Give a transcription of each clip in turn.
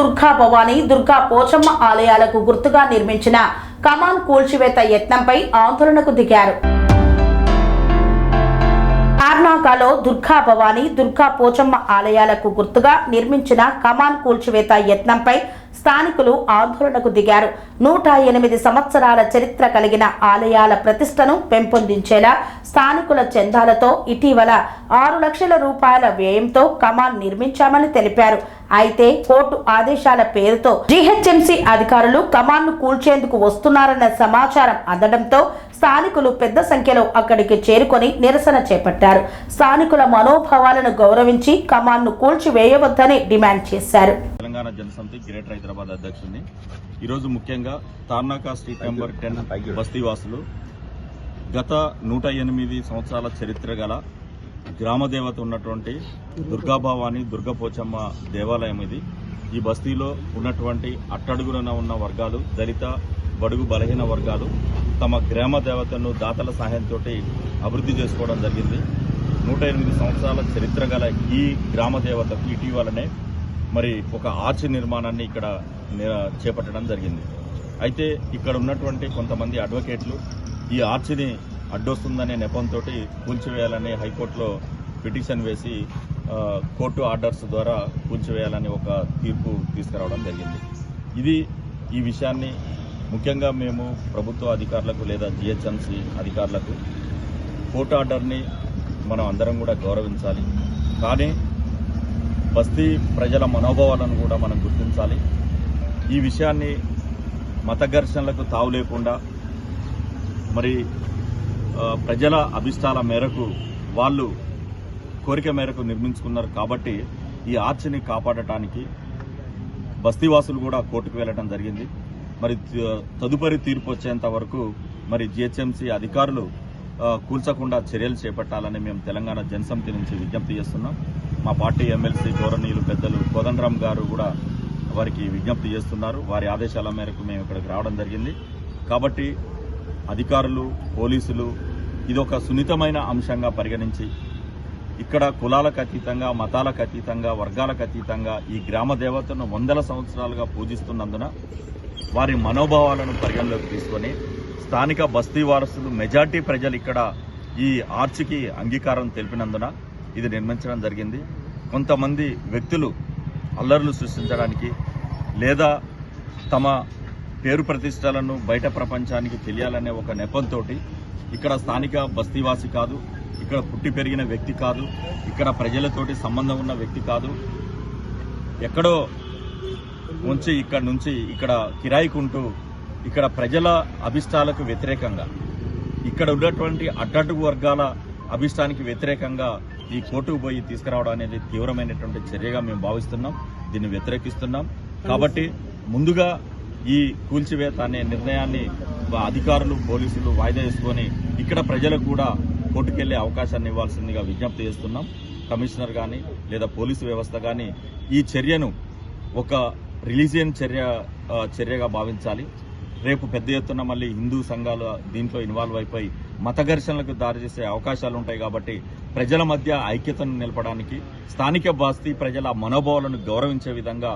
దుర్గా భవానీ, దుర్గా పోచమ్మ ఆలయాలకు గుర్తుగా నిర్మించిన కమాన్ కూల్చివేత యత్నంపై ఆందోళనకు దిగారు. కర్ణాటకలో దుర్గా భవానీ, దుర్గా పోచమ్మ ఆలయాలకు గుర్తుగా నిర్మించిన కమాన్ కూల్చివేత యత్నంపై స్థానికులు ఆందోళనకు దిగారు. 108 సంవత్సరాల చరిత్ర కలిగిన ఆలయాల ప్రతిష్టను పెంపొందించేలా స్థానికుల చందాలతో ఇటీవల 6 లక్షల రూపాయల వ్యయంతో కమాన్ నిర్మించామని తెలిపారు. అయితే కోర్టు ఆదేశాల పేరుతో జీహెచ్ఎంసీ అధికారులు కమాన్ను కూల్చేందుకు వస్తున్నారన్న సమాచారం అందడంతో స్థానికులు పెద్ద సంఖ్యలో అక్కడికి చేరుకొని నిరసన చేపట్టారు. స్థానికుల మనోభావాలను గౌరవించి కమాన్ను కూల్చివేయవద్దని డిమాండ్ చేశారు. తెలంగాణ జనసమితి గ్రేటర్ హైదరాబాద్ అధ్యక్షుడిని. ఈరోజు ముఖ్యంగా తార్నాక స్ట్రీట్ నెంబర్ 10 బస్తీవాసులు గత 108 సంవత్సరాల చరిత్ర గల గ్రామదేవత ఉన్నటువంటి దుర్గా భవానీ, దుర్గా పోచమ్మ దేవాలయం ఇది. ఈ బస్తీలో ఉన్నటువంటి అట్టడుగున ఉన్న వర్గాలు, దళిత బడుగు బలహీన వర్గాలు తమ గ్రామ దేవతను దాతల సహాయంతో అభివృద్ధి చేసుకోవడం జరిగింది. 108 సంవత్సరాల చరిత్ర గల ఈ గ్రామ దేవతకు ఇటీవలనే మరి ఒక ఆర్చ్ నిర్మాణాన్ని ఇక్కడ చేపట్టడం జరిగింది. అయితే ఇక్కడ ఉన్నటువంటి కొంతమంది అడ్వకేట్లు ఈ ఆర్చిని అడ్డొస్తుందనే నెపంతో కూల్చివేయాలని హైకోర్టులో పిటిషన్ వేసి కోర్టు ఆర్డర్స్ ద్వారా కూల్చివేయాలని ఒక తీర్పు తీసుకురావడం జరిగింది. ఈ విషయాన్ని ముఖ్యంగా మేము ప్రభుత్వ అధికారులకు లేదా జిహెచ్ఎంసీ అధికారులకు కోర్టు ఆర్డర్ని మనం అందరం కూడా గౌరవించాలి. కానీ బస్తీ ప్రజల మనోభావాలను కూడా మనం గుర్తించాలి. ఈ విషయాన్ని మత ఘర్షణలకు తావు లేకుండా మరి ప్రజల అభిష్టాల మేరకు వాళ్ళు కోరిక మేరకు నిర్మించుకున్నారు కాబట్టి ఈ ఆర్చిని కాపాడటానికి బస్తీవాసులు కూడా కోర్టుకు వెళ్లడం జరిగింది. మరి తదుపరి తీర్పు వచ్చేంత వరకు మరి జిహెచ్ఎంసీ అధికారులు కూల్చకుండా చర్యలు చేపట్టాలని మేము తెలంగాణ జనసమితి నుంచి విజ్ఞప్తి చేస్తున్నాం. మా పార్టీ ఎమ్మెల్సీ గౌరవనీయులు పెద్దలు కోదండరామ్ గారు కూడా వారికి విజ్ఞప్తి చేస్తున్నారు. వారి ఆదేశాల మేరకు మేము ఇక్కడికి రావడం జరిగింది. కాబట్టి అధికారులు, పోలీసులు ఇదొక సున్నితమైన అంశంగా పరిగణించి ఇక్కడ కులాలకు అతీతంగా, మతాలకు అతీతంగా, వర్గాలకు అతీతంగా ఈ గ్రామ దేవతను 100 సంవత్సరాలుగా పూజిస్తున్నందున వారి మనోభావాలను పరిగణలోకి తీసుకొని స్థానిక బస్తీ వారసులు మెజార్టీ ప్రజలు ఇక్కడ ఈ ఆర్చికి అంగీకారం తెలిపినందున ఇది నిర్మించడం జరిగింది. కొంతమంది వ్యక్తులు అల్లర్లు సృష్టించడానికి లేదా తమ పేరు ప్రతిష్టలను బయట ప్రపంచానికి తెలియాలనే ఒక నెపంతో ఇక్కడ స్థానిక బస్తీవాసి కాదు, ఇక్కడ పుట్టి పెరిగిన వ్యక్తి కాదు, ఇక్కడ ప్రజలతోటి సంబంధం ఉన్న వ్యక్తి కాదు, ఎక్కడో ఉంచి ఇక్కడ కిరాయికుంటూ ఇక్కడ ప్రజల అభిష్టాలకు వ్యతిరేకంగా, ఇక్కడ ఉన్నటువంటి అట్టడుగు వర్గాల అభిష్టానికి వ్యతిరేకంగా ఈ కోర్టుకు పోయి తీసుకురావడం అనేది తీవ్రమైనటువంటి చర్యగా మేము భావిస్తున్నాం. దీన్ని వ్యతిరేకిస్తున్నాం. కాబట్టి ముందుగా ఈ కూల్చివేత అనే నిర్ణయాన్ని అధికారులు, పోలీసులు వాయిదా వేసుకొని ఇక్కడ ప్రజలకు కూడా కోర్టుకెళ్లే అవకాశాన్ని ఇవ్వాల్సిందిగా విజ్ఞప్తి చేస్తున్నాం. కమిషనర్ కానీ లేదా పోలీసు వ్యవస్థ కానీ ఈ చర్యను ఒక రిలీజియన్ చర్యగా భావించాలి. రేపు పెద్ద ఎత్తున మళ్ళీ హిందూ సంఘాలు దీంట్లో ఇన్వాల్వ్ అయిపోయి మత ఘర్షణలకు దారిచేసే అవకాశాలు ఉంటాయి. కాబట్టి ప్రజల మధ్య ఐక్యతను నిలపడానికి స్థానిక బస్తీ ప్రజల మనోభావాలను గౌరవించే విధంగా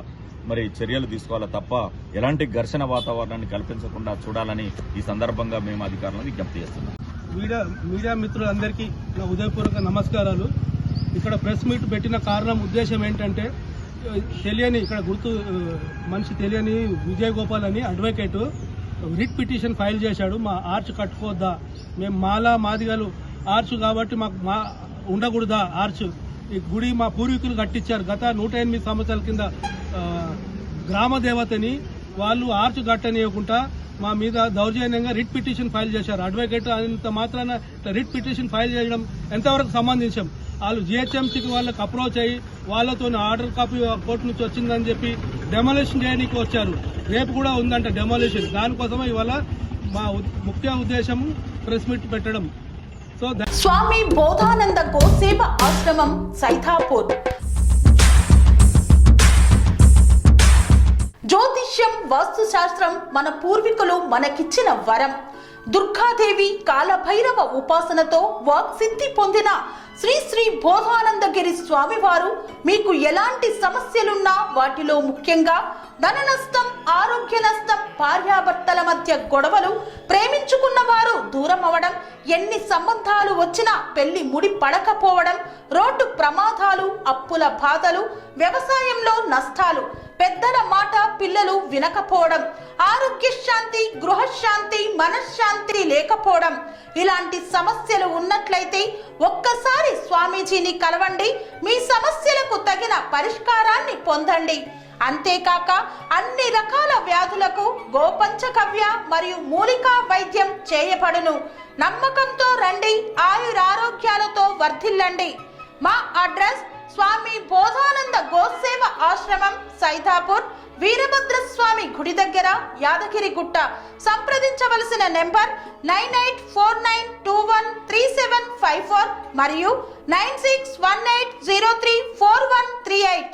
మరి చర్యలు తీసుకోవాలి తప్ప ఎలాంటి ఘర్షణ వాతావరణాన్ని కల్పించకుండా చూడాలని ఈ సందర్భంగా మేము అధికారులను విజ్ఞప్తి చేస్తున్నాం. మీడియా మిత్రులందరికీ నా ఉదయపూర్వక నమస్కారాలు. ఇక్కడ ప్రెస్ మీట్ పెట్టిన కారణం, ఉద్దేశం ఏంటంటే తెలియని ఇక్కడ మనిషి తెలియని విజయ్ గోపాల్ అని అడ్వకేటు రిట్ పిటిషన్ ఫైల్ చేశాడు. మా ఆర్చ్ కట్టుకోవద్దా, మేము మాదిగలు ఆర్చ్ కాబట్టి మాకు ఉండకూడదా ఆర్చ్, ఈ గుడి మా పూర్వీకులు కట్టించారు. గత 108 సంవత్సరాల కింద గ్రామ దేవతని వాళ్ళు ఆర్చ్ కట్టనీయకుండా మా మీద దౌర్జన్యంగా రిట్ పిటిషన్ ఫైల్ చేశారు. అడ్వకేట్ అంత మాత్రాన రిట్ పిటిషన్ ఫైల్ చేయడం ఎంతవరకు సంబంధించాం? వాళ్ళు జిహెచ్ఎంసీకి వాళ్ళకి అప్రోచ్ అయ్యి వాళ్ళతో ఆర్డర్ కాపీ కోర్టు నుంచి వచ్చిందని చెప్పి డెమోలిషన్ చేయడానికి వచ్చారు. రేపు కూడా ఉందంట డెమోలిషన్. దానికోసమే ఇవాళ మా ముఖ్య ఉద్దేశం ప్రెస్ మీట్ పెట్టడం. స్వామి బోధానంద గోసేవ ఆశ్రమం, సైథాపూర్. జ్యోతిష్యం, వాస్తుశాస్త్రం మన పూర్వీకులు మనకిచ్చిన వరం. దుర్గాదేవి, కాలభైరవ ఉపాసనతో వాక్సిద్ధి పొందిన శ్రీ శ్రీ బోధానందగిరి స్వామివారు మీకు ఎలాంటి సమస్యలున్నా వాటిలో ముఖ్యంగా ధన నష్టం, ఆరోగ్య నష్టం, భార్యాభర్తల మధ్య గొడవలు, ప్రేమించుకున్న వారు దూరం అవడం, ఎన్ని సంబంధాలు వచ్చినా పెళ్లి ముడి పడకపోవడం, రోడ్డు ప్రమాదాలు, అప్పుల బాధలు, వ్యవసాయంలో నష్టాలు, పెద్దల మాట పిల్లలు వినకపోవడం, ఆరోగ్య శాంతి, గృహశాంతి, మనశ్శాంతి లేకపోవడం, ఇలాంటి సమస్యలు ఉన్నట్లయితే ఒక్కసారి స్వామీజీని కలవండి. మీ సమస్యలకు తగిన పరిష్కారాన్ని పొందండి. అంతేకాక అన్ని రకాల వ్యాధులకు గోపంచకవ్య మరియు మూలికా వైద్యం చేయబడును. నమ్మకంతో రండి, ఆయురారోగ్యాలతో వర్ధిల్లండి. మా అడ్రస్ స్వామి బోధానంద గోసేవ ఆశ్రమం, సైదాపూర్, వీరభద్రస్వామి గుడి దగ్గర, యాదగిరిగుట్ట. సంప్రదించవలసిన నెంబర్ 9849213754 మరియు 9618034138.